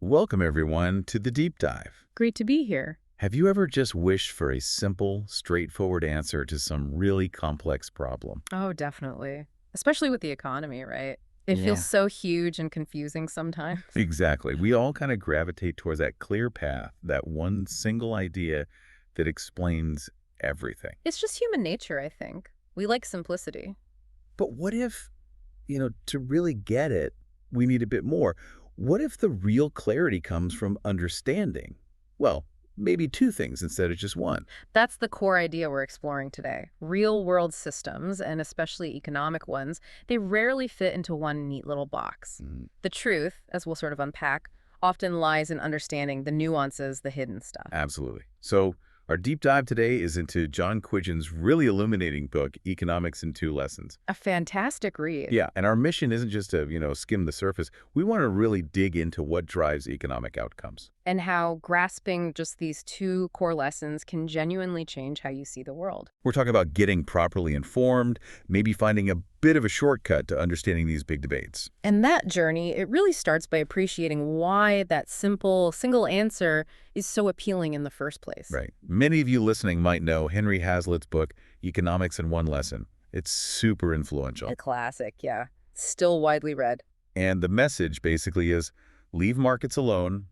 Welcome, everyone, to the Deep Dive. Great to be here. Have you ever just wished for a simple, straightforward answer to some really complex problem? Oh, definitely. Especially with the economy, right? It feels Yeah. so huge and confusing sometimes. Exactly. We all kind of gravitate towards that clear path, that one single idea that explains everything. It's just human nature, I think. We like simplicity. But what if, to really get it, we need a bit more? What if the real clarity comes from understanding? Well, maybe two things instead of just one. That's the core idea we're exploring today. Real-world systems, and especially economic ones, they rarely fit into one neat little box. Mm, The truth, as we'll sort of unpack, often lies in understanding the nuances, the hidden stuff. absolutely. So our deep dive today is into John Quiggin's really illuminating book, Economics in Two Lessons. A fantastic read. Yeah, and our mission isn't just to, skim the surface. We want to really dig into what drives economic outcomes. And how grasping just these two core lessons can genuinely change how you see the world. We're talking about getting properly informed, maybe finding a bit of a shortcut to understanding these big debates. And that journey, it really starts by appreciating why that simple, single answer is so appealing in the first place. Right. Many of you listening might know Henry Hazlitt's book, Economics in One Lesson. It's super influential. A classic, yeah. Still widely read. And the message basically is, leave markets alone,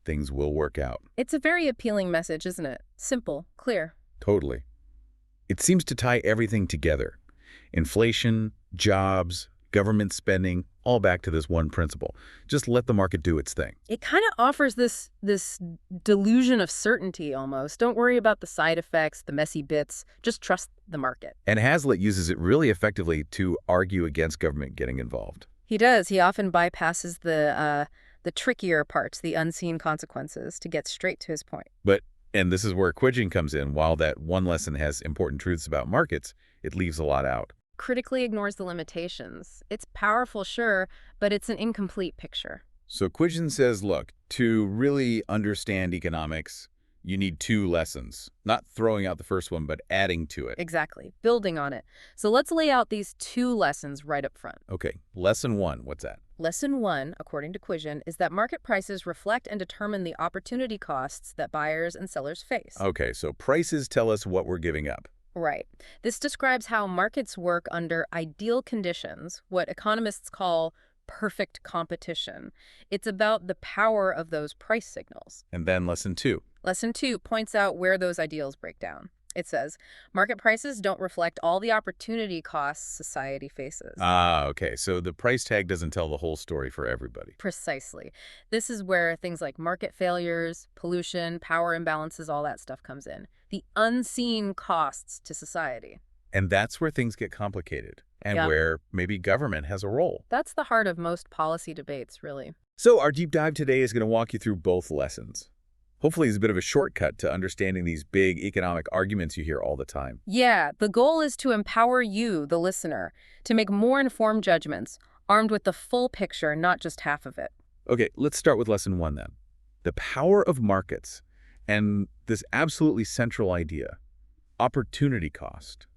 things will work out. It's a very appealing message, isn't it? Simple, clear. Totally. It seems to tie everything together. Inflation, jobs, government spending, all back to this one principle. Just let the market do its thing. It kind of offers this delusion of certainty almost. Don't worry about the side effects, the messy bits. Just trust the market. And Hazlitt uses it really effectively to argue against government getting involved. He does. He often bypasses the trickier parts, the unseen consequences, to get straight to his point. And this is where Quiggin comes in. While that one lesson has important truths about markets, it leaves a lot out. Critically ignores the limitations. It's powerful, sure, but it's an incomplete picture. So Quiggin says, look, to really understand economics, you need two lessons. Not throwing out the first one, but adding to it. Exactly. Building on it. So let's lay out these two lessons right up front. Okay, lesson one, what's that? Lesson one, according to Quiggin, is that market prices reflect and determine the opportunity costs that buyers and sellers face. Okay, so prices tell us what we're giving up. Right. This describes how markets work under ideal conditions, what economists call perfect competition. It's about the power of those price signals. And then lesson two. Lesson two points out where those ideals break down. It says, market prices don't reflect all the opportunity costs society faces. Okay, so the price tag doesn't tell the whole story for everybody. Precisely. This is where things like market failures, pollution, power imbalances, all that stuff comes in. The unseen costs to society. And that's where things get complicated and Yeah. where maybe government has a role. That's the heart of most policy debates, really. So our deep dive today is going to walk you through both lessons. Hopefully it's a bit of a shortcut to understanding these big economic arguments you hear all the time. Yeah, the goal is to empower you, the listener, to make more informed judgments, armed with the full picture, not just half of it. Okay, let's start with lesson one then. The power of markets and this absolutely central idea, opportunity cost.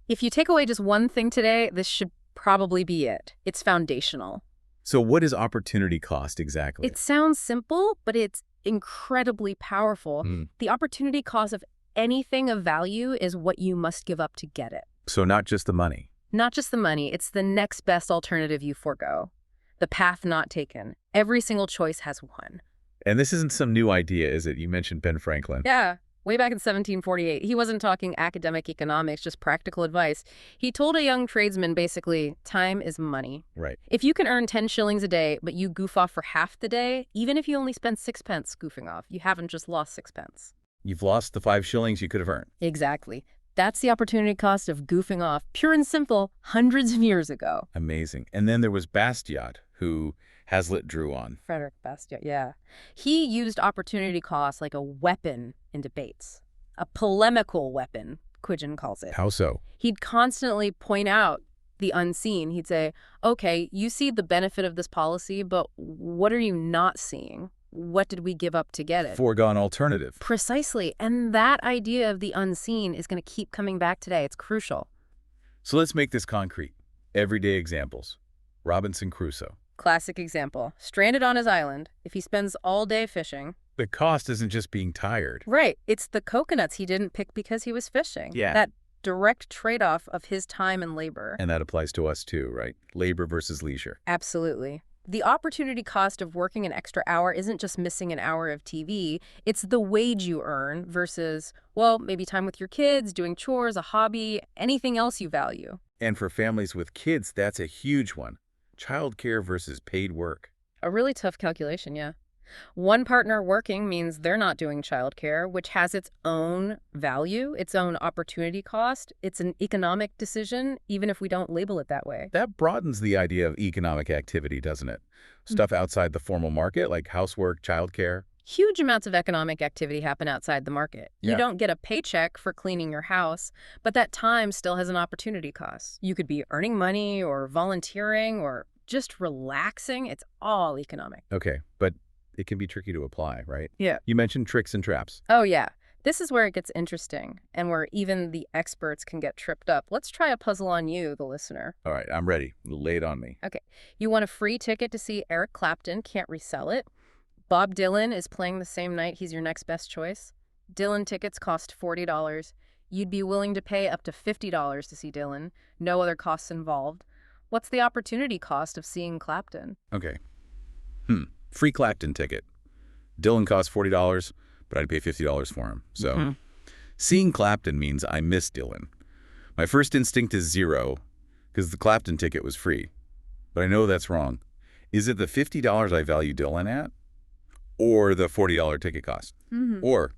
If you take away just one thing today, this should probably be it. It's foundational. So what is opportunity cost exactly? It sounds simple, but it's incredibly powerful. Mm. The opportunity cost of anything of value is what you must give up to get it. So not just the money. Not just the money, it's the next best alternative you forego. The path not taken. Every single choice has one. And this isn't some new idea, is it? You mentioned Ben Franklin. Yeah, way back in 1748. He wasn't talking academic economics, just practical advice. He told a young tradesman basically, time is money. Right. If you can earn 10 shillings a day, but you goof off for half the day, even if you only spend 6 pence goofing off, you haven't just lost 6 pence. You've lost the 5 shillings you could have earned. Exactly. That's the opportunity cost of goofing off, pure and simple, hundreds of years ago. Amazing. And then there was Bastiat, who Hazlitt drew on. Frederick Bastiat, yeah. He used opportunity cost like a weapon in debates. A polemical weapon, Quiggin calls it. How so? He'd constantly point out the unseen. He'd say, okay, you see the benefit of this policy, but what are you not seeing? What did we give up to get it? Foregone alternative. Precisely. And that idea of the unseen is going to keep coming back today. It's crucial. So let's make this concrete. Everyday examples. Robinson Crusoe. Classic example. Stranded on his island, if he spends all day fishing. The cost isn't just being tired. Right. It's the coconuts he didn't pick because he was fishing. Yeah. That direct trade-off of his time and labor. And that applies to us too, right? Labor versus leisure. Absolutely. The opportunity cost of working an extra hour isn't just missing an hour of TV. It's the wage you earn versus, well, maybe time with your kids, doing chores, a hobby, anything else you value. And for families with kids, that's a huge one. Childcare versus paid work. A really tough calculation, yeah. One partner working means they're not doing childcare, which has its own value, its own opportunity cost. It's an economic decision, even if we don't label it that way. That broadens the idea of economic activity, doesn't it? Stuff outside the formal market, like housework, childcare. Huge amounts of economic activity happen outside the market. Yeah. You don't get a paycheck for cleaning your house, but that time still has an opportunity cost. You could be earning money or volunteering or just relaxing. It's all economic. Okay, but it can be tricky to apply, right? Yeah. You mentioned tricks and traps. Oh, yeah. This is where it gets interesting and where even the experts can get tripped up. Let's try a puzzle on you, the listener. All right, I'm ready. Lay it on me. Okay. You want a free ticket to see Eric Clapton, can't resell it. Bob Dylan is playing the same night. He's your next best choice. Dylan tickets cost $40. You'd be willing to pay up to $50 to see Dylan. No other costs involved. What's the opportunity cost of seeing Clapton? Okay. Free Clapton ticket. Dylan costs $40, but I'd pay $50 for him. So seeing Clapton means I miss Dylan. My first instinct is zero, because the Clapton ticket was free. But I know that's wrong. Is it the $50 I value Dylan at? Or the $40 ticket cost? Or,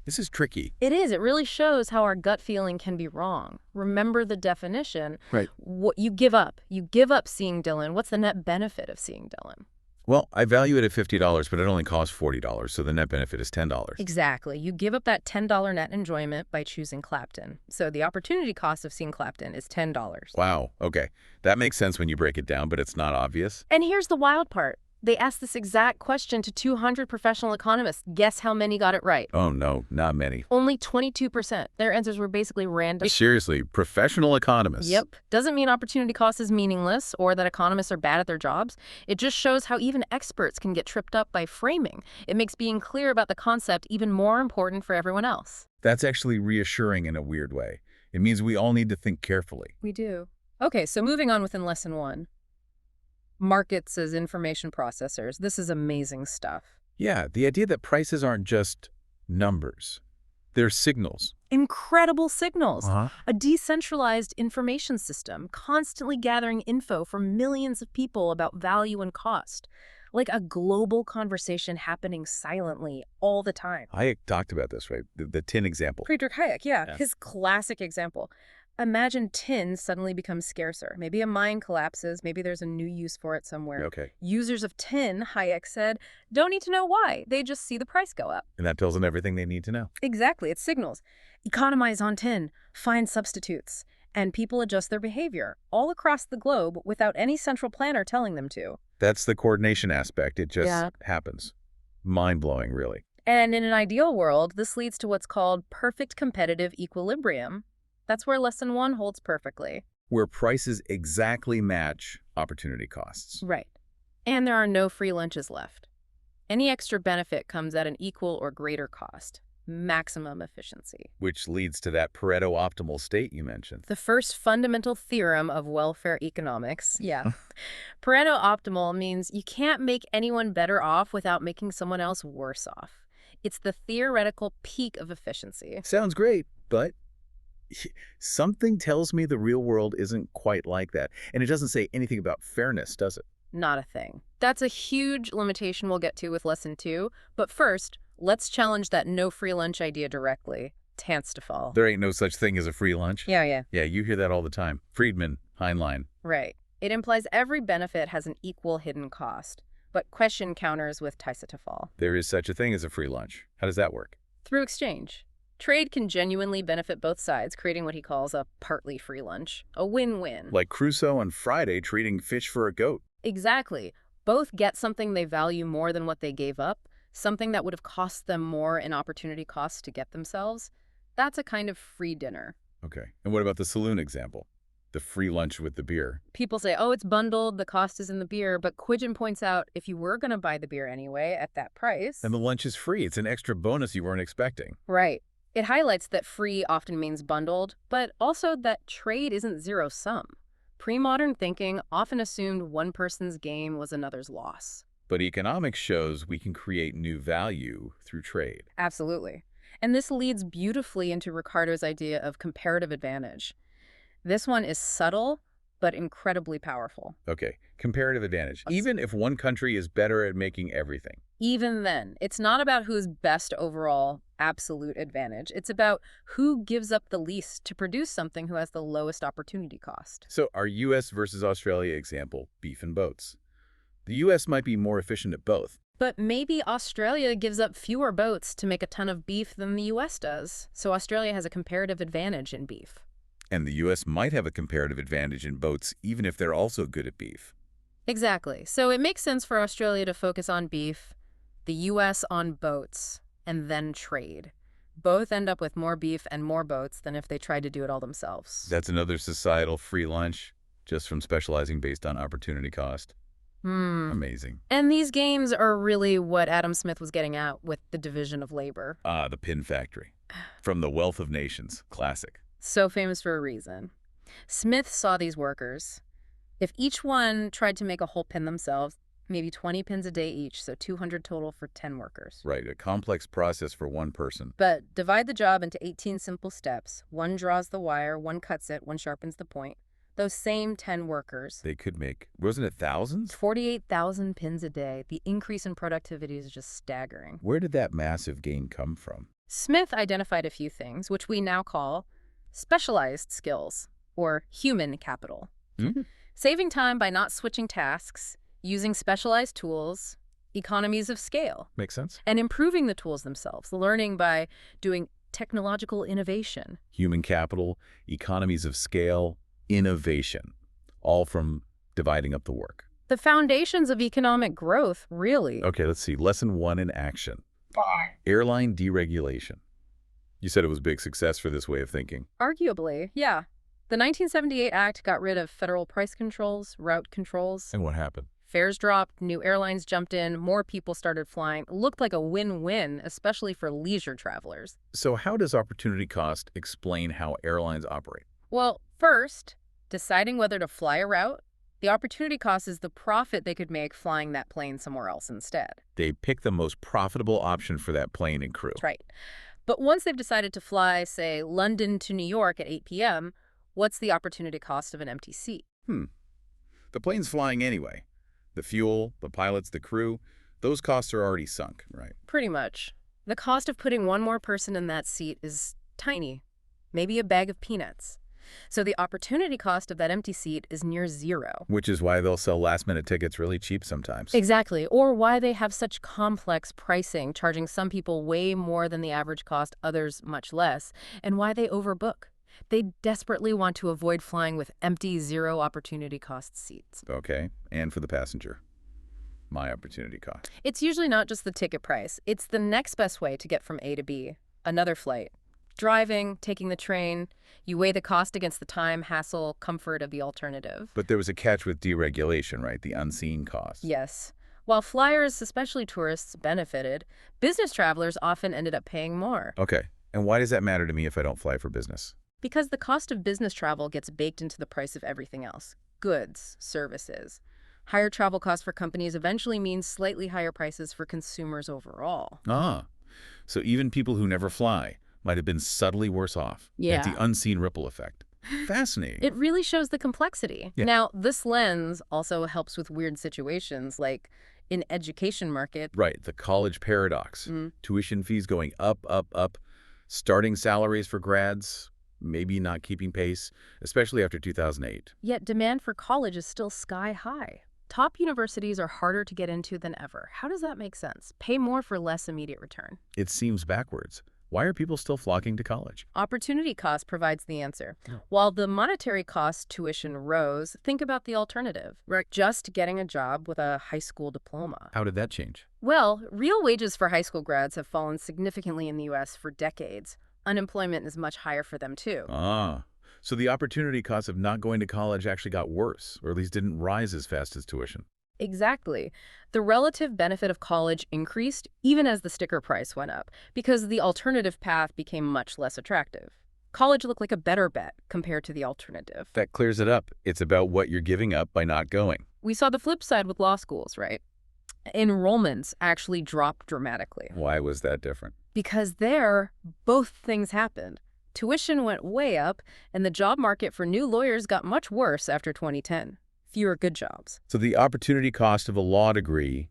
this is tricky. It is. It really shows how our gut feeling can be wrong. Remember the definition. Right. What you give up. You give up seeing Dylan. What's the net benefit of seeing Dylan? Well, I value it at $50, but it only costs $40, so the net benefit is $10. Exactly. You give up that $10 net enjoyment by choosing Clapton. So the opportunity cost of seeing Clapton is $10. Wow, okay. That makes sense when you break it down, but it's not obvious. And here's the wild part. They asked this exact question to 200 professional economists. Guess how many got it right? Oh, no, not many. Only 22%. Their answers were basically random. Seriously, professional economists. Yep. Doesn't mean opportunity cost is meaningless or that economists are bad at their jobs. It just shows how even experts can get tripped up by framing. It makes being clear about the concept even more important for everyone else. That's actually reassuring in a weird way. It means we all need to think carefully. We do. Okay, so moving on within lesson 1. Markets as information processors. This is amazing stuff. Yeah, the idea that prices aren't just numbers. They're signals. Incredible signals. Uh-huh. A decentralized information system constantly gathering info from millions of people about value and cost. Like a global conversation happening silently all the time. Hayek talked about this, right? The tin example. Friedrich Hayek, Yeah. his classic example. Imagine tin suddenly becomes scarcer. Maybe a mine collapses. Maybe there's a new use for it somewhere. Okay. Users of tin, Hayek said, don't need to know why. They just see the price go up. And that tells them everything they need to know. Exactly. It signals. Economize on tin. Find substitutes. And people adjust their behavior all across the globe without any central planner telling them to. That's the coordination aspect. It just happens. Mind-blowing, really. And in an ideal world, this leads to what's called perfect competitive equilibrium. That's where lesson 1 holds perfectly. Where prices exactly match opportunity costs. Right. And there are no free lunches left. Any extra benefit comes at an equal or greater cost. Maximum efficiency. Which leads to that Pareto optimal state you mentioned. The first fundamental theorem of welfare economics. Yeah. Pareto optimal means you can't make anyone better off without making someone else worse off. It's the theoretical peak of efficiency. Sounds great, but something tells me the real world isn't quite like that. And it doesn't say anything about fairness, does it? Not a thing. That's a huge limitation we'll get to with lesson 2. But first, let's challenge that no free lunch idea directly. Tants to fall. There ain't no such thing as a free lunch. Yeah. Yeah, you hear that all the time. Friedman, Heinlein. Right. It implies every benefit has an equal hidden cost. But question counters with Taisa to fall. There is such a thing as a free lunch. How does that work? Through exchange. Trade can genuinely benefit both sides, creating what he calls a partly free lunch. A win-win. Like Crusoe on Friday treating fish for a goat. Exactly. Both get something they value more than what they gave up, something that would have cost them more in opportunity costs to get themselves. That's a kind of free dinner. Okay. And what about the saloon example? The free lunch with the beer. People say, oh, it's bundled, the cost is in the beer, but Quiggin points out if you were going to buy the beer anyway at that price... And the lunch is free. It's an extra bonus you weren't expecting. Right. It highlights that free often means bundled, but also that trade isn't zero-sum. Pre-modern thinking often assumed one person's gain was another's loss. But economics shows we can create new value through trade. Absolutely. And this leads beautifully into Ricardo's idea of comparative advantage. This one is subtle, but incredibly powerful. Okay, comparative advantage. Even if one country is better at making everything. Even then, it's not about who's best overall, absolute advantage. It's about who gives up the least to produce something who has the lowest opportunity cost. So our U.S. versus Australia example, beef and boats. The U.S. might be more efficient at both. But maybe Australia gives up fewer boats to make a ton of beef than the U.S. does. So Australia has a comparative advantage in beef. And the U.S. might have a comparative advantage in boats, even if they're also good at beef. Exactly. So it makes sense for Australia to focus on beef, the U.S. on boats, and then trade. Both end up with more beef and more boats than if they tried to do it all themselves. That's another societal free lunch, just from specializing based on opportunity cost. Amazing. And these games are really what Adam Smith was getting at with the division of labor. Ah, the pin factory. From The Wealth of Nations. Classic. So famous for a reason. Smith saw these workers. If each one tried to make a whole pin themselves, maybe 20 pins a day each, so 200 total for 10 workers. Right, a complex process for one person. But divide the job into 18 simple steps. One draws the wire, one cuts it, one sharpens the point. Those same 10 workers. They could make, wasn't it thousands? 48,000 pins a day. The increase in productivity is just staggering. Where did that massive gain come from? Smith identified a few things, which we now call specialized skills, or human capital. Saving time by not switching tasks, using specialized tools, economies of scale. Makes sense. And improving the tools themselves, learning by doing technological innovation. Human capital, economies of scale, innovation, all from dividing up the work. The foundations of economic growth, really. Okay, let's see. Lesson 1 in action. Airline deregulation. You said it was a big success for this way of thinking. Arguably, yeah. The 1978 Act got rid of federal price controls, route controls. And what happened? Fares dropped, new airlines jumped in, more people started flying. It looked like a win-win, especially for leisure travelers. So how does opportunity cost explain how airlines operate? Well, first, deciding whether to fly a route. The opportunity cost is the profit they could make flying that plane somewhere else instead. They pick the most profitable option for that plane and crew. That's right. But once they've decided to fly, say, London to New York at 8 p.m., what's the opportunity cost of an empty seat? The plane's flying anyway. The fuel, the pilots, the crew, those costs are already sunk, right? Pretty much. The cost of putting one more person in that seat is tiny, maybe a bag of peanuts. So the opportunity cost of that empty seat is near zero. Which is why they'll sell last-minute tickets really cheap sometimes. Exactly. Or why they have such complex pricing, charging some people way more than the average cost, others much less, and why they overbook. They desperately want to avoid flying with empty, zero opportunity cost seats. Okay, and for the passenger, my opportunity cost. It's usually not just the ticket price. It's the next best way to get from A to B, another flight. Driving, taking the train, you weigh the cost against the time, hassle, comfort of the alternative. But there was a catch with deregulation, right? The unseen cost. Yes. While flyers, especially tourists, benefited, business travelers often ended up paying more. Okay, and why does that matter to me if I don't fly for business? Because the cost of business travel gets baked into the price of everything else. Goods, services. Higher travel costs for companies eventually means slightly higher prices for consumers overall. Ah, so even people who never fly might have been subtly worse off. Yeah. At the unseen ripple effect. Fascinating. It really shows the complexity. Yeah. Now, this lens also helps with weird situations like in education market. Right, the college paradox. Tuition fees going up, up, up. Starting salaries for grads, maybe not keeping pace, especially after 2008. Yet demand for college is still sky high. Top universities are harder to get into than ever. How does that make sense? Pay more for less immediate return. It seems backwards. Why are people still flocking to college? Opportunity cost provides the answer. While the monetary cost tuition rose, think about the alternative. Right. Just getting a job with a high school diploma. How did that change? Well, real wages for high school grads have fallen significantly in the U.S. for decades. Unemployment is much higher for them, too. Ah, So the opportunity cost of not going to college actually got worse, or at least didn't rise as fast as tuition. Exactly. The relative benefit of college increased even as the sticker price went up because the alternative path became much less attractive. College looked like a better bet compared to the alternative. That clears it up. It's about what you're giving up by not going. We saw the flip side with law schools, right? Enrollments actually dropped dramatically Why was that different? because there, both things happened. Tuition went way up, and the job market for new lawyers got much worse after 2010. Fewer good jobs. So the opportunity cost of a law degree,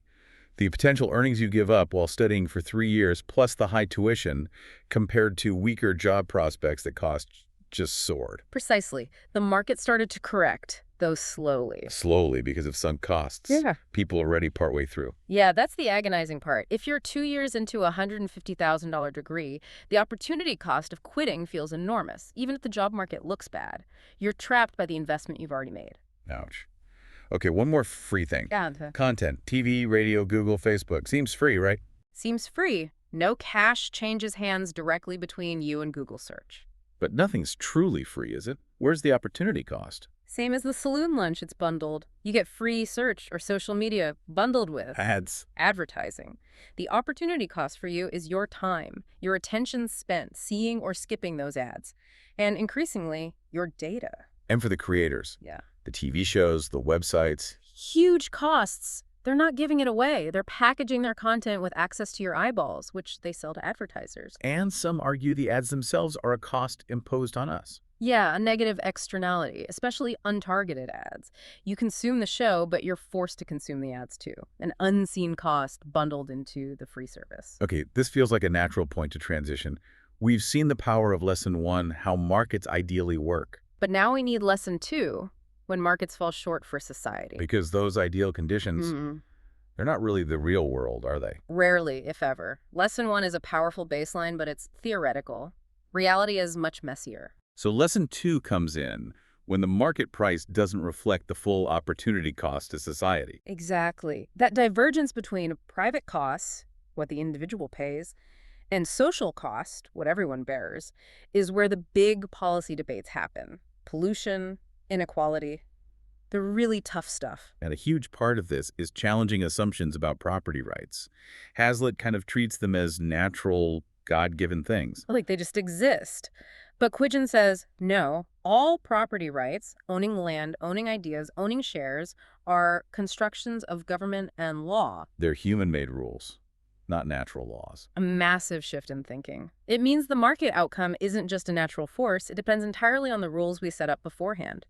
the potential earnings you give up while studying for 3 years, plus the high tuition, compared to weaker job prospects that cost just soared. Precisely. The market started to correct, though slowly. Slowly because of sunk costs. Yeah. People already partway through. Yeah, that's the agonizing part. If you're 2 years into a $150,000 degree, the opportunity cost of quitting feels enormous, even if the job market looks bad. You're trapped by the investment you've already made. Ouch. Okay, one more free thing. Yeah. Content. TV, radio, Google, Facebook. Seems free, right? Seems free. No cash changes hands directly between you and Google search. But nothing's truly free, is it? Where's the opportunity cost? Same as the saloon lunch, it's bundled. You get free search or social media bundled with Ads. advertising. The opportunity cost for you is your time, your attention spent seeing or skipping those ads, and increasingly, your data. And for the creators. Yeah. The TV shows, the websites. Huge costs. They're not giving it away. They're packaging their content with access to your eyeballs, which they sell to advertisers. And some argue the ads themselves are a cost imposed on us. Yeah, a negative externality, especially untargeted ads. You consume the show, but you're forced to consume the ads too. An unseen cost bundled into the free service. Okay, this feels like a natural point to transition. We've seen the power of Lesson 1, how markets ideally work. But now we need lesson 2, when markets fall short for society. Because those ideal conditions, they're not really the real world, are they? Rarely, if ever. Lesson 1 is a powerful baseline, but it's theoretical. Reality is much messier. So Lesson 2 comes in when the market price doesn't reflect the full opportunity cost to society. Exactly. That divergence between private costs, what the individual pays, and social cost, what everyone bears, is where the big policy debates happen. Pollution, inequality, the really tough stuff. And a huge part of this is challenging assumptions about property rights. Hazlitt kind of treats them as natural, God-given things. Like they just exist. But Quiggin says, no, all property rights, owning land, owning ideas, owning shares, are constructions of government and law. They're human-made rules, not natural laws. A massive shift in thinking. It means the market outcome isn't just a natural force, it depends entirely on the rules we set up beforehand.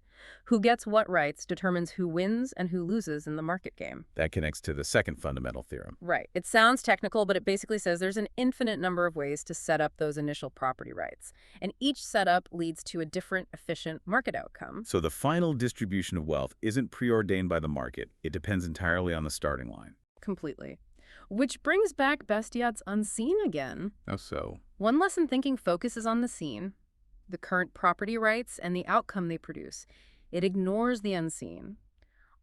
Who gets what rights determines who wins and who loses in the market game. That connects to the second fundamental theorem. Right. It sounds technical, but it basically says there's an infinite number of ways to set up those initial property rights. And each setup leads to a different, efficient market outcome. So the final distribution of wealth isn't preordained by the market. It depends entirely on the starting line. Completely. Which brings back Bastiat's unseen again. How so? One lesson thinking focuses on the seen, the current property rights, and the outcome they produce. It ignores the unseen.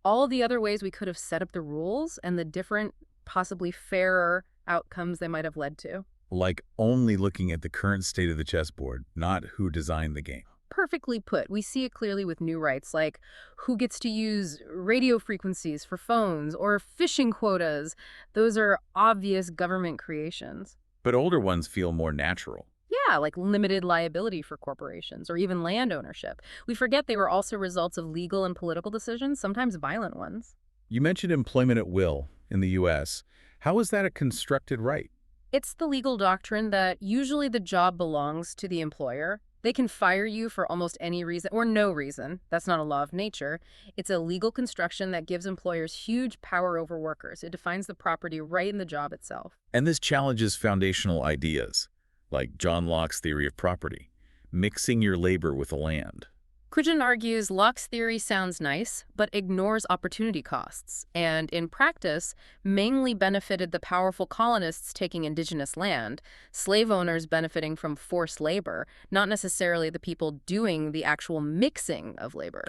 All the other ways we could have set up the rules and the different, possibly fairer outcomes they might have led to. Like only looking at the current state of the chessboard, not who designed the game. Perfectly put. We see it clearly with new rights, like who gets to use radio frequencies for phones or fishing quotas. Those are obvious government creations. But older ones feel more natural. Yeah, like limited liability for corporations or even land ownership. We forget they were also results of legal and political decisions, sometimes violent ones. You mentioned employment at will in the U.S. How is that a constructed right? It's the legal doctrine that usually the job belongs to the employer. They can fire you for almost any reason or no reason. That's not a law of nature. It's a legal construction that gives employers huge power over workers. It defines the property right in the job itself. And this challenges foundational ideas, like John Locke's theory of property, mixing your labor with the land. Quiggin argues Locke's theory sounds nice, but ignores opportunity costs, and in practice, mainly benefited the powerful colonists taking indigenous land, slave owners benefiting from forced labor, not necessarily the people doing the actual mixing of labor.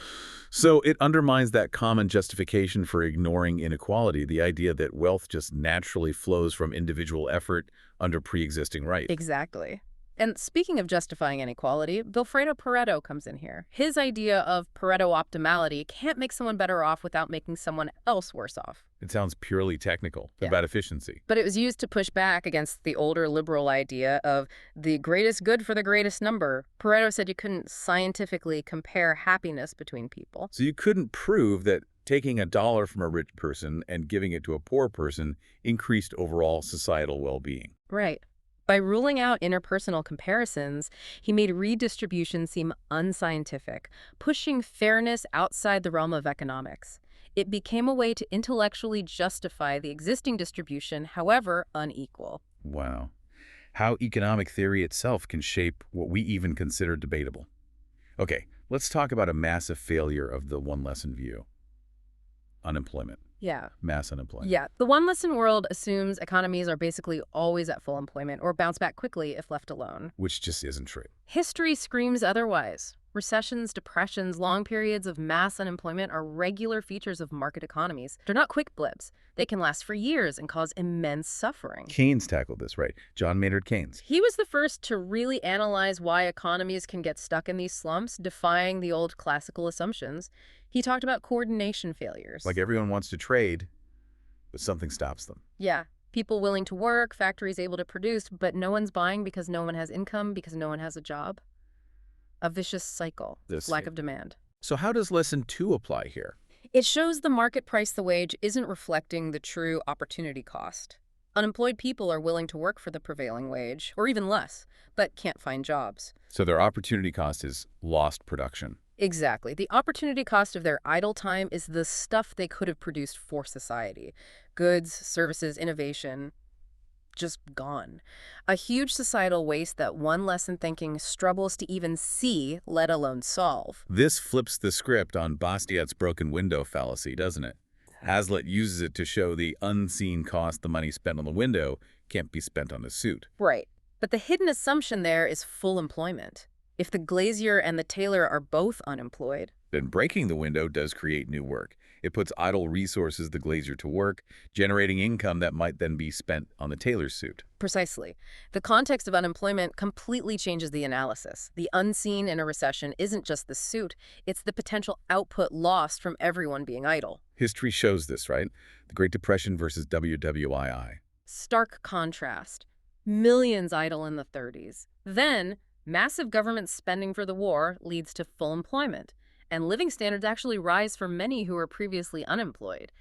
So it undermines that common justification for ignoring inequality, the idea that wealth just naturally flows from individual effort under pre-existing right. Exactly. And speaking of justifying inequality, Vilfredo Pareto comes in here. His idea of Pareto optimality can't make someone better off without making someone else worse off. It sounds purely technical, Yeah. about efficiency. But it was used to push back against the older liberal idea of the greatest good for the greatest number. Pareto said you couldn't scientifically compare happiness between people. So you couldn't prove that taking $1 from a rich person and giving it to a poor person increased overall societal well-being. Right. By ruling out interpersonal comparisons, he made redistribution seem unscientific, pushing fairness outside the realm of economics. It became a way to intellectually justify the existing distribution, however unequal. Wow. How economic theory itself can shape what we even consider debatable. Okay, let's talk about a massive failure of the one-lesson view. Unemployment. Yeah. Mass unemployment. Yeah. The one lesson world assumes economies are basically always at full employment or bounce back quickly if left alone. Which just isn't true. History screams otherwise. Recessions, depressions, long periods of mass unemployment are regular features of market economies. They're not quick blips. They can last for years and cause immense suffering. Keynes tackled this, right? John Maynard Keynes. He was the first to really analyze why economies can get stuck in these slumps, defying the old classical assumptions. He talked about coordination failures. Like everyone wants to trade, but something stops them. Yeah. People willing to work, factories able to produce, but no one's buying because no one has income, because no one has a job. A vicious cycle. Lack of demand. So how does lesson 2 apply here? It shows the market price the wage isn't reflecting the true opportunity cost. Unemployed people are willing to work for the prevailing wage, or even less, but can't find jobs. So their opportunity cost is lost production. Exactly. The opportunity cost of their idle time is the stuff they could have produced for society. Goods, services, innovation, just gone. A huge societal waste that one lesson thinking struggles to even see, let alone solve. This flips the script on Bastiat's broken window fallacy, doesn't it? Hazlitt uses it to show the unseen cost the money spent on the window can't be spent on the suit. Right. But the hidden assumption there is full employment. If the glazier and the tailor are both unemployed, Then breaking the window does create new work. It puts idle resources the glazier to work, generating income that might then be spent on the tailor's suit. precisely. The context of unemployment completely changes the analysis. The unseen in a recession isn't just the suit, it's the potential output lost from everyone being idle. History shows this, right? The Great Depression versus WWII. Stark contrast. Millions idle in the 30s. Then, massive government spending for the war leads to full employment, and living standards actually rise for many who were previously unemployed.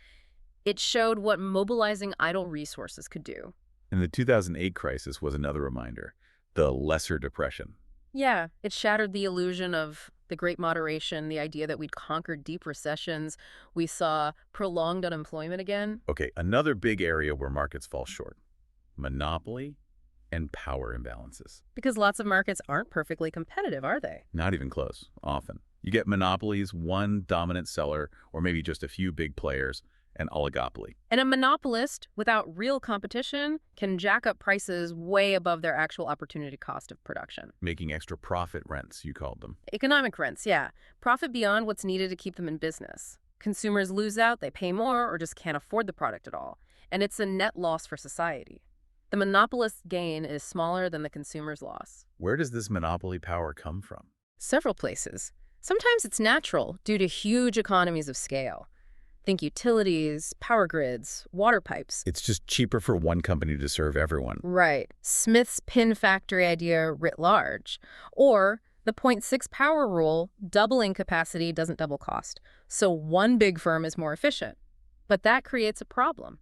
It showed what mobilizing idle resources could do. And the 2008 crisis was another reminder. The Lesser Depression. Yeah, it shattered the illusion of the Great Moderation, the idea that we'd conquered deep recessions. We saw prolonged unemployment again. Okay, another big area where markets fall short. Monopoly and power imbalances. Because lots of markets aren't perfectly competitive, are they? Not even close, often. You get monopolies, one dominant seller, or maybe just a few big players, and oligopoly. And a monopolist, without real competition, can jack up prices way above their actual opportunity cost of production. Making extra profit rents, you called them. Economic rents, yeah. Profit beyond what's needed to keep them in business. Consumers lose out, they pay more, or just can't afford the product at all. And it's a net loss for society. The monopolist's gain is smaller than the consumer's loss. Where does this monopoly power come from? Several places. Sometimes it's natural due to huge economies of scale. Think utilities, power grids, water pipes. It's just cheaper for one company to serve everyone. Right. Smith's pin factory idea writ large. Or the 0.6 power rule, doubling capacity doesn't double cost. So one big firm is more efficient. But that creates a problem.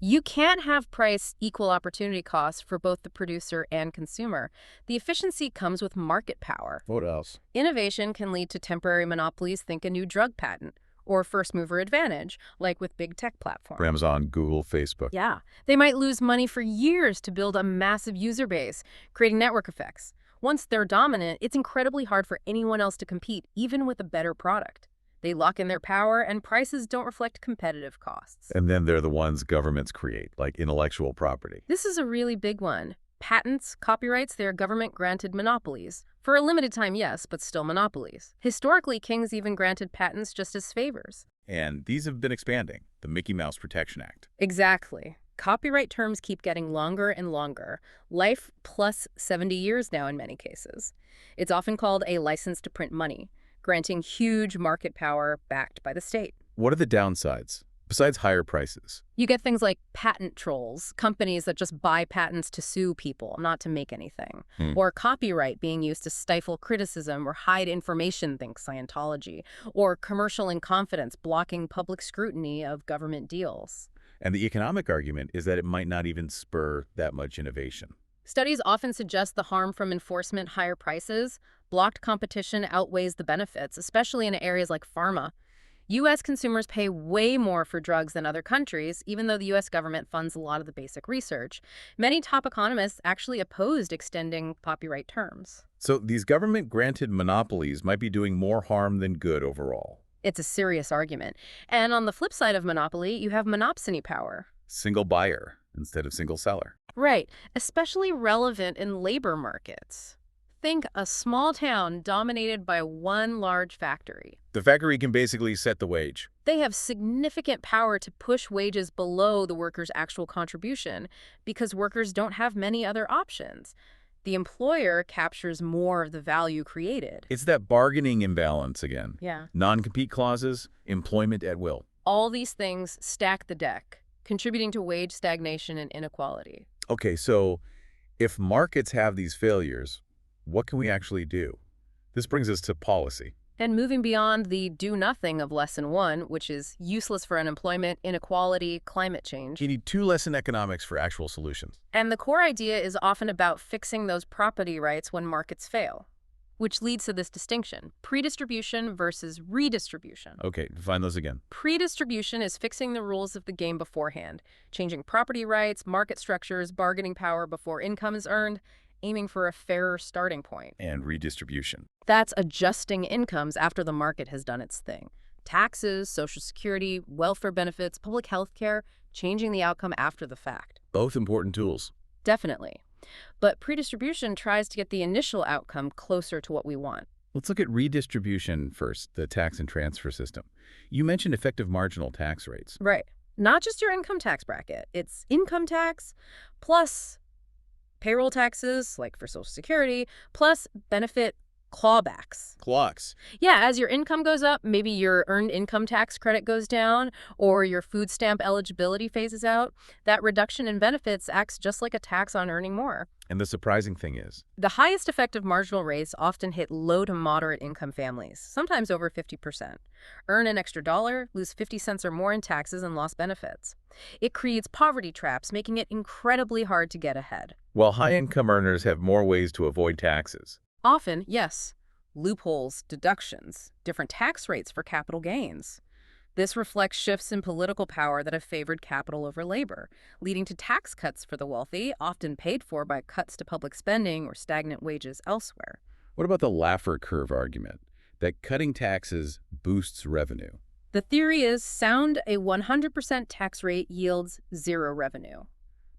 You can't have price equal opportunity costs for both the producer and consumer. The efficiency comes with market power. What else? Innovation can lead to temporary monopolies, think a new drug patent, or first mover advantage, like with big tech platforms. Amazon, Google, Facebook. Yeah. They might lose money for years to build a massive user base, creating network effects. Once they're dominant, it's incredibly hard for anyone else to compete, even with a better product. They lock in their power, and prices don't reflect competitive costs. And then they're the ones governments create, like intellectual property. This is a really big one. Patents, copyrights, they are government-granted monopolies. For a limited time, yes, but still monopolies. Historically, kings even granted patents just as favors. And these have been expanding. The Mickey Mouse Protection Act. Exactly. Copyright terms keep getting longer and longer, life plus 70 years now in many cases. It's often called a license to print money, granting huge market power backed by the state. What are the downsides, besides higher prices? You get things like patent trolls, companies that just buy patents to sue people, not to make anything. Or copyright being used to stifle criticism or hide information, think Scientology. Or commercial incompetence blocking public scrutiny of government deals. And the economic argument is that it might not even spur that much innovation. Studies often suggest the harm from enforcement, higher prices. Blocked competition outweighs the benefits, especially in areas like pharma. U.S. consumers pay way more for drugs than other countries, even though the U.S. government funds a lot of the basic research. Many top economists actually opposed extending copyright terms. So these government-granted monopolies might be doing more harm than good overall. It's a serious argument. And on the flip side of monopoly, you have monopsony power. Single buyer instead of single seller. Right, especially relevant in labor markets. Think a small town dominated by one large factory. The factory can basically set the wage. They have significant power to push wages below the worker's actual contribution because workers don't have many other options. The employer captures more of the value created. It's that bargaining imbalance again. Yeah. Non-compete clauses, employment at will. All these things stack the deck, contributing to wage stagnation and inequality. Okay, so if markets have these failures, what can we actually do? This brings us to policy. And moving beyond the do-nothing of Lesson 1, which is useless for unemployment, inequality, climate change. You need two lesson economics for actual solutions. And the core idea is often about fixing those property rights when markets fail, which leads to this distinction, predistribution versus redistribution. Okay, define those again. Predistribution is fixing the rules of the game beforehand, changing property rights, market structures, bargaining power before income is earned, aiming for a fairer starting point. And redistribution. That's adjusting incomes after the market has done its thing. Taxes, Social Security, welfare benefits, public health care, changing the outcome after the fact. Both important tools. Definitely. But predistribution tries to get the initial outcome closer to what we want. Let's look at redistribution first, the tax and transfer system. You mentioned effective marginal tax rates. Right. Not just your income tax bracket. It's income tax plus payroll taxes, like for Social Security, plus benefit clawbacks. Clocks. Yeah, as your income goes up, maybe your earned income tax credit goes down or your food stamp eligibility phases out. That reduction in benefits acts just like a tax on earning more. And the surprising thing is, the highest effective marginal rates often hit low to moderate income families, sometimes over 50%. Earn an extra $1, lose 50 cents or more in taxes and lost benefits. It creates poverty traps, making it incredibly hard to get ahead. while high-income earners have more ways to avoid taxes. Often, yes, loopholes, deductions, different tax rates for capital gains. This reflects shifts in political power that have favored capital over labor, leading to tax cuts for the wealthy, often paid for by cuts to public spending or stagnant wages elsewhere. What about the Laffer curve argument, that cutting taxes boosts revenue? The theory is sound a 100% tax rate yields zero revenue.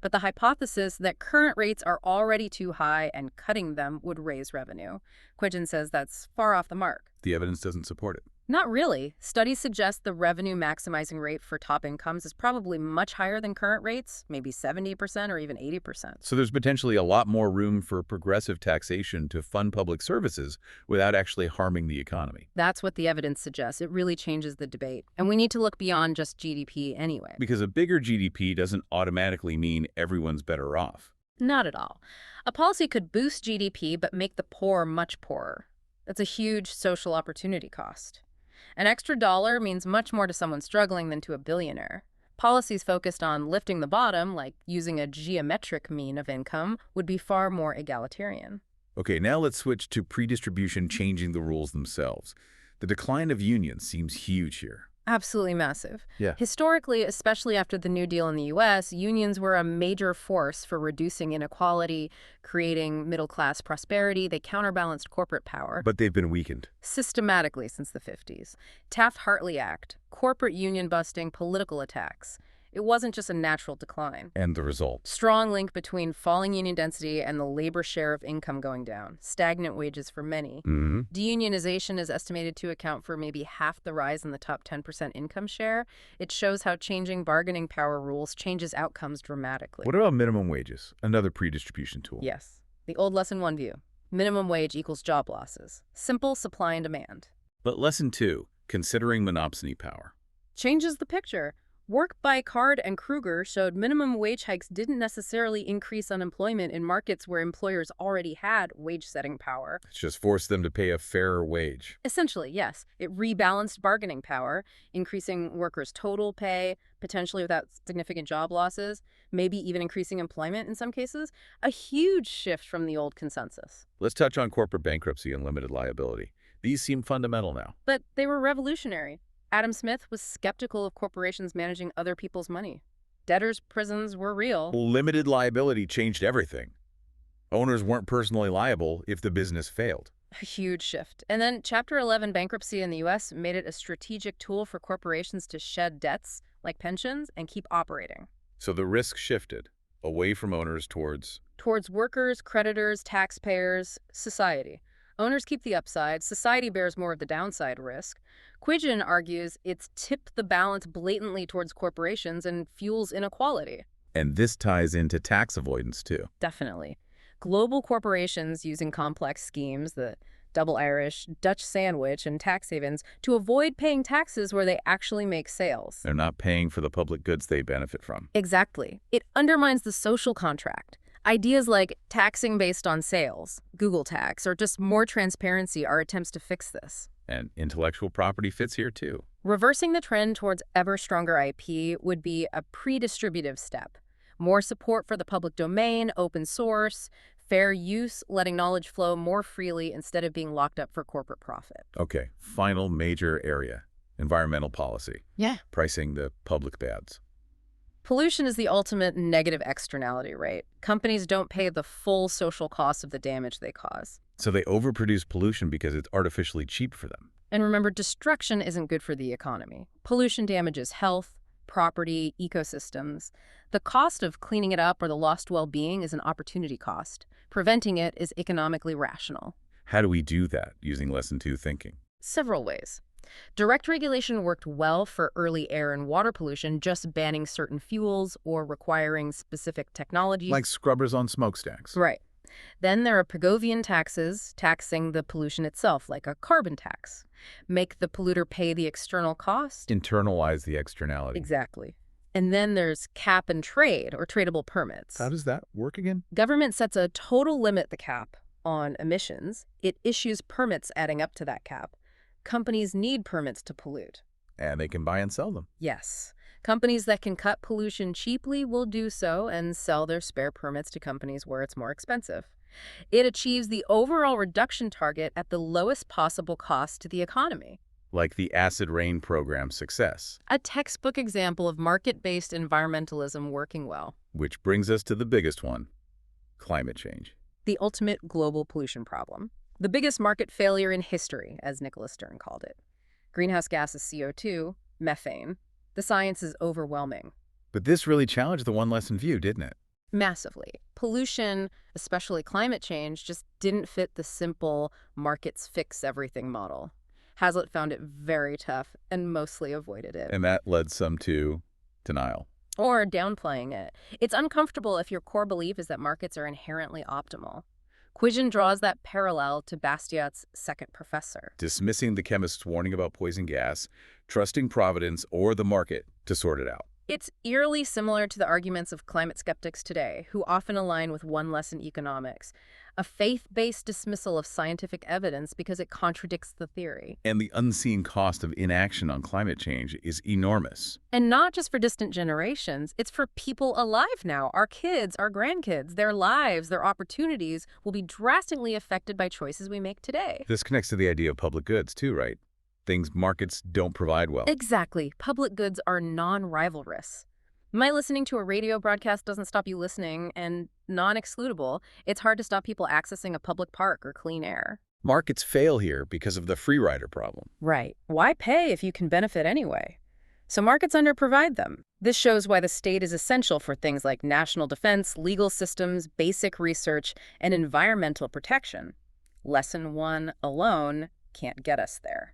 But the hypothesis that current rates are already too high and cutting them would raise revenue. Quiggin says that's far off the mark. The evidence doesn't support it. Not really. Studies suggest the revenue maximizing rate for top incomes is probably much higher than current rates, maybe 70% or even 80%. So there's potentially a lot more room for progressive taxation to fund public services without actually harming the economy. That's what the evidence suggests. It really changes the debate. And we need to look beyond just GDP anyway. Because a bigger GDP doesn't automatically mean everyone's better off. Not at all. A policy could boost GDP but make the poor much poorer. That's a huge social opportunity cost. An extra dollar means much more to someone struggling than to a billionaire. Policies focused on lifting the bottom, like using a geometric mean of income, would be far more egalitarian. Okay, now let's switch to predistribution changing the rules themselves. The decline of unions seems huge here. Absolutely massive. Yeah. Historically, especially after the New Deal in the U.S., unions were a major force for reducing inequality, creating middle-class prosperity. They counterbalanced corporate power. But they've been weakened. Systematically since the 50s. Taft-Hartley Act, corporate union busting, political attacks. It wasn't just a natural decline. And the result? Strong link between falling union density and the labor share of income going down. Stagnant wages for many. Mm-hmm. Deunionization is estimated to account for maybe half the rise in the top 10% income share. It shows how changing bargaining power rules changes outcomes dramatically. What about minimum wages? Another pre-distribution tool. Yes. The old lesson 1 view. Minimum wage equals job losses. Simple supply and demand. But lesson 2, considering monopsony power. Changes the picture. Work by Card and Kruger showed minimum wage hikes didn't necessarily increase unemployment in markets where employers already had wage-setting power. It's just forced them to pay a fairer wage. Essentially, yes. It rebalanced bargaining power, increasing workers' total pay, potentially without significant job losses, maybe even increasing employment in some cases. A huge shift from the old consensus. Let's touch on corporate bankruptcy and limited liability. These seem fundamental now. But they were revolutionary. Adam Smith was skeptical of corporations managing other people's money. Debtors' prisons were real. Limited liability changed everything. Owners weren't personally liable if the business failed. A huge shift. And then Chapter 11 bankruptcy in the U.S. made it a strategic tool for corporations to shed debts, like pensions, and keep operating. So the risk shifted away from owners towards Workers, creditors, taxpayers, society. Owners keep the upside, society bears more of the downside risk. Quiggin argues it's tipped the balance blatantly towards corporations and fuels inequality. And this ties into tax avoidance, too. Definitely. Global corporations using complex schemes, the double Irish, Dutch sandwich, and tax havens, to avoid paying taxes where they actually make sales. They're not paying for the public goods they benefit from. Exactly. It undermines the social contract. Ideas like taxing based on sales, Google tax, or just more transparency are attempts to fix this. And intellectual property fits here, too. Reversing the trend towards ever stronger IP would be a pre-distributive step. More support for the public domain, open source, fair use, letting knowledge flow more freely instead of being locked up for corporate profit. Okay, final major area, environmental policy. Yeah. Pricing the public bads. Pollution is the ultimate negative externality, right? Companies don't pay the full social cost of the damage they cause. So they overproduce pollution because it's artificially cheap for them. And remember, destruction isn't good for the economy. Pollution damages health, property, ecosystems. The cost of cleaning it up or the lost well-being is an opportunity cost. Preventing it is economically rational. How do we do that using Lesson 2 thinking? Several ways. Direct regulation worked well for early air and water pollution, just banning certain fuels or requiring specific technologies. Like scrubbers on smokestacks. Right. Then there are Pigovian taxes, taxing the pollution itself, like a carbon tax. Make the polluter pay the external cost. Internalize the externality. Exactly. And then there's cap and trade, or tradable permits. How does that work again? Government sets a total limit, the cap, on emissions. It issues permits adding up to that cap. Companies need permits to pollute. And they can buy and sell them. Yes. Companies that can cut pollution cheaply will do so and sell their spare permits to companies where it's more expensive. It achieves the overall reduction target at the lowest possible cost to the economy. Like the acid rain program's success. A textbook example of market-based environmentalism working well. Which brings us to the biggest one, climate change. The ultimate global pollution problem. The biggest market failure in history, as Nicholas Stern called it. Greenhouse gases CO2, methane. The science is overwhelming. But this really challenged the one lesson view, didn't it? Massively. Pollution, especially climate change, just didn't fit the simple markets fix everything model. Hazlitt found it very tough and mostly avoided it. And that led some to denial. Or downplaying it. It's uncomfortable if your core belief is that markets are inherently optimal. Quiggin draws that parallel to Bastiat's second professor. Dismissing the chemist's warning about poison gas, trusting Providence or the market to sort it out. It's eerily similar to the arguments of climate skeptics today, who often align with one lesson economics, a faith-based dismissal of scientific evidence because it contradicts the theory. And the unseen cost of inaction on climate change is enormous. And not just for distant generations, it's for people alive now. Our kids, our grandkids, their lives, their opportunities will be drastically affected by choices we make today. This connects to the idea of public goods too, right? Things markets don't provide well. Exactly. Public goods are non-rivalrous. My listening to a radio broadcast doesn't stop you listening, and non-excludable, it's hard to stop people accessing a public park or clean air. Markets fail here because of the free rider problem. Right. Why pay if you can benefit anyway? So markets underprovide them. This shows why the state is essential for things like national defense, legal systems, basic research, and environmental protection. Lesson 1 alone can't get us there.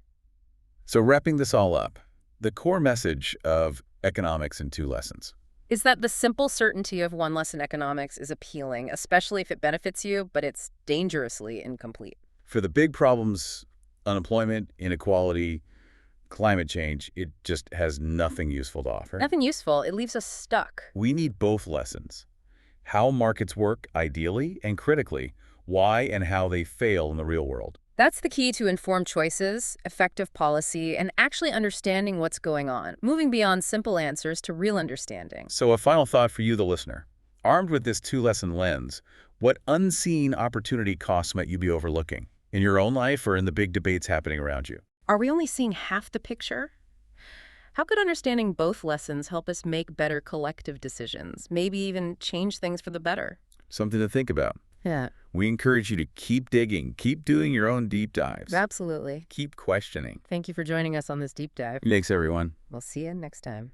So wrapping this all up, the core message of economics in 2 lessons. Is that the simple certainty of one lesson economics is appealing, especially if it benefits you, but it's dangerously incomplete. For the big problems, unemployment, inequality, climate change, it just has nothing useful to offer. Nothing useful. It leaves us stuck. We need both lessons. How markets work ideally and critically, why and how they fail in the real world. That's the key to informed choices, effective policy, and actually understanding what's going on, moving beyond simple answers to real understanding. So a final thought for you, the listener. Armed with this 2-lesson lens, what unseen opportunity costs might you be overlooking in your own life or in the big debates happening around you? Are we only seeing half the picture? How could understanding both lessons help us make better collective decisions, maybe even change things for the better? Something to think about. Yeah, We encourage you to keep digging, keep doing your own deep dives, absolutely. keep questioning. Thank you for joining us on this deep dive. Thanks, everyone. We'll see you next time.